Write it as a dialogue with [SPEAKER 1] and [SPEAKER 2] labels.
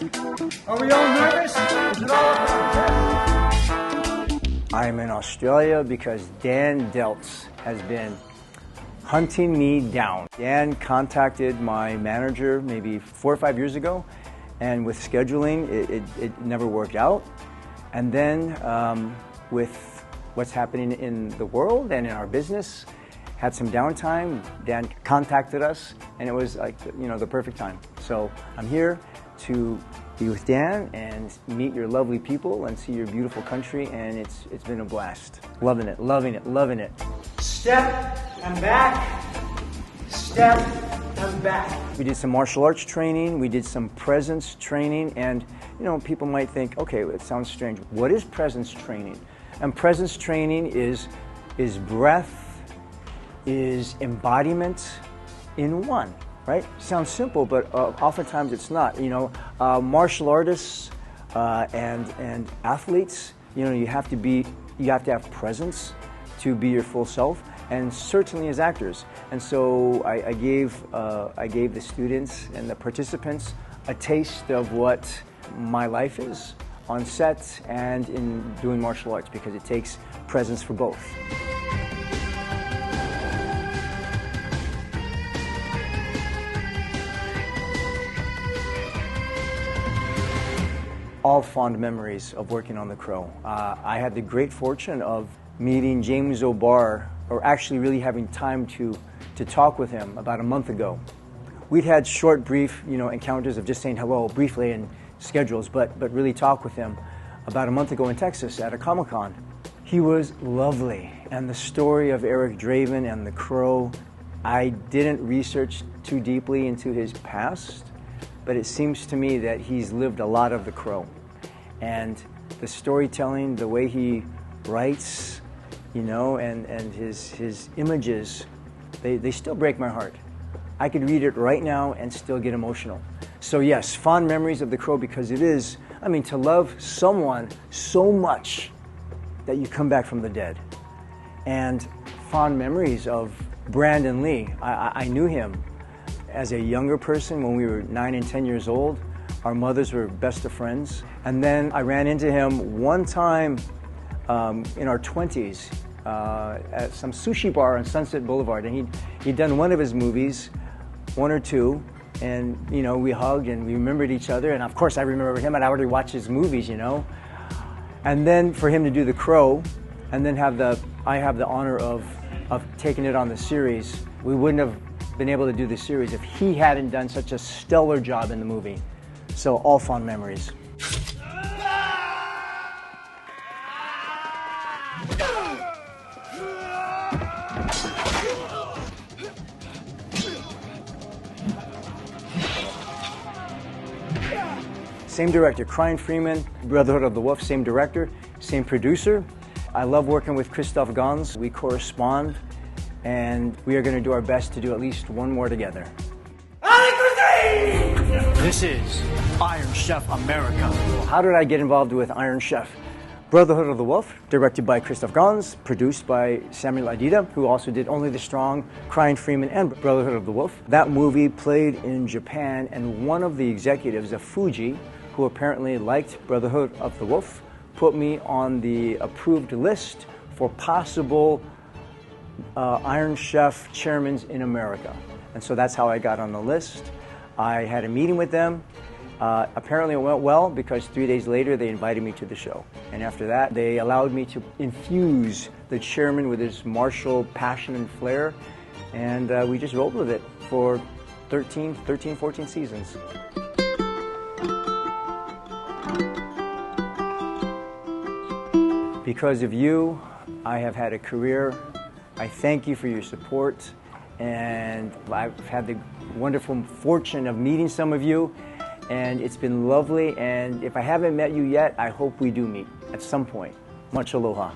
[SPEAKER 1] Are we all nervous? Is it all about this? I'm in Australia because Dan Deltz has been hunting me down. Dan contacted my manager maybe 4 or 5 years ago, and with scheduling, it never worked out. And then with what's happening in the world and in our business, had some downtime. Dan contacted us, and it was like, the perfect time. So I'm here to be with Dan and meet your lovely people and see your beautiful country, and it's been a blast. Loving it, loving it, loving it. Step and back, step and back. We did some martial arts training, we did some presence training, and people might think, okay, it sounds strange. What is presence training? And presence training is breath, is embodiment in one, right? Sounds simple, but oftentimes it's not. Martial artists and athletes, you have to have presence to be your full self, and certainly as actors. And so I gave the students and the participants a taste of what my life is on set and in doing martial arts, because it takes presence for both. All fond memories of working on The Crow. I had the great fortune of meeting James O'Barr, or actually really having time to talk with him about a month ago. We'd had short, brief, encounters of just saying hello briefly and schedules, but really talk with him about a month ago in Texas at a Comic-Con. He was lovely, and the story of Eric Draven and The Crow, I didn't research too deeply into his past, but it seems to me that he's lived a lot of The Crow. And the storytelling, the way he writes, and his images, they still break my heart. I could read it right now and still get emotional. So yes, fond memories of The Crow, because it is, to love someone so much that you come back from the dead. And fond memories of Brandon Lee. I knew him as a younger person when we were 9 and 10 years old. Our mothers were best of friends. And then I ran into him one time in our 20s at some sushi bar on Sunset Boulevard. And he'd done one of his movies, one or two, and we hugged and we remembered each other. And of course I remember him, and I already watched his movies, And then for him to do The Crow, and then I have the honor of taking it on the series. We wouldn't have been able to do the series if he hadn't done such a stellar job in the movie. So all fond memories. Same director, Crying Freeman, Brotherhood of the Wolf, same director, same producer. I love working with Christoph Gans. We correspond, and we are going to do our best to do at least one more together. This is Iron Chef America. How did I get involved with Iron Chef? Brotherhood of the Wolf, directed by Christoph Gans, produced by Samuel Adida, who also did Only the Strong, Crying Freeman, and Brotherhood of the Wolf. That movie played in Japan, and one of the executives of Fuji, who apparently liked Brotherhood of the Wolf, put me on the approved list for possible Iron Chef chairmen in America. And so that's how I got on the list. I had a meeting with them. Apparently it went well, because 3 days later they invited me to the show. And after that, they allowed me to infuse the chairman with his martial passion and flair. And we just rolled with it for 13, 14 seasons. Because of you, I have had a career. I thank you for your support. And I've had the wonderful fortune of meeting some of you. And it's been lovely, and if I haven't met you yet, I hope we do meet at some point. Much aloha.